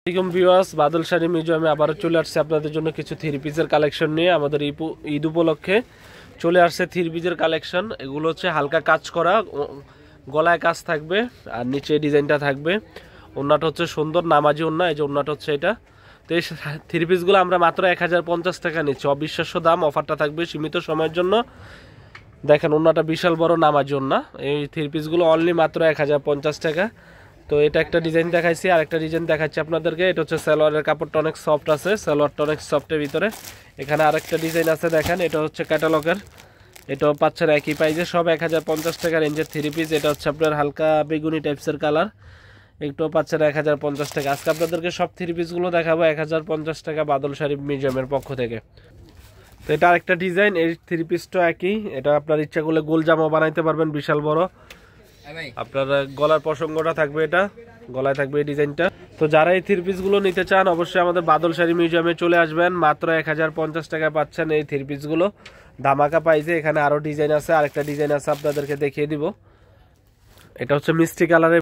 আসসালামু আলাইকুম ভিউয়ার্স, বাদল শাড়ি মিউজিয়ামে আবারও চলে আসছে আপনাদের জন্য কিছু থ্রি পিসের কালেকশন নিয়ে। আমাদের ঈদ উপলক্ষে চলে আসছে থ্রি পিসের কালেকশন। এগুলো হচ্ছে হালকা কাজ করা, গলায় কাজ থাকবে আর নিচে ডিজাইনটা থাকবে। ওড়নাটা হচ্ছে সুন্দর নামাজি ওড়না, এই যে ওড়নাটা হচ্ছে এটা। তো এই থ্রি পিসগুলো আমরা মাত্র 1050 টাকা নিচ্ছি, অবিশ্বাস্য দাম। অফারটা থাকবে সীমিত সময়ের জন্য। দেখেন ওড়নাটা বিশাল বড় নামাজি ওড়না। এই থ্রি পিসগুলো অনলি মাত্র 1050 টাকা। তো এটা একটা ডিজাইন দেখাইছি, আর একটা ডিজাইন দেখাচ্ছি আপনাদেরকে। এটা হচ্ছে সালোয়ারের কাপড়টা অনেক সফট আছে, সালোয়ারটা অনেক সফটের ভিতরে। এখানে আরেকটা ডিজাইন আছে দেখেন, এটা হচ্ছে ক্যাটালগের। এটাও পাচ্ছেন একই প্রাইসে, সব 1050 টাকা রেঞ্জের থ্রি পিস। এটা হচ্ছে আপনার হালকা বেগুনি টাইপসের কালার, একটুও পাচ্ছেন 1050 টাকা। আজকে আপনাদেরকে সব থ্রি পিসগুলো দেখাবো 1050 টাকা বাদল শাড়ি মিউজিয়ামের পক্ষ থেকে। তো এটা আরেকটা ডিজাইন, এই থ্রি পিসটা একই। এটা আপনার ইচ্ছা করলে গোল জামা বানাইতে পারবেন, বিশাল বড়। আপনার গলার প্রসঙ্গটা থাকবে, এটা গলায় থাকবে এই ডিজাইনটা। তো যারা এই থ্রি পিসগুলো নিতে চান অবশ্যই আমাদের বাদল শাড়ি মিউজিয়ামে চলে আসবেন। মাত্র 1050 টাকা পাচ্ছেন এই থ্রি পিসগুলো, ধামাকা পাইছে। এখানে আরো ডিজাইন আছে, আরেকটা ডিজাইন আছে আপনাদেরকে দেখিয়ে দিব। এটা হচ্ছে মিষ্টি কালারের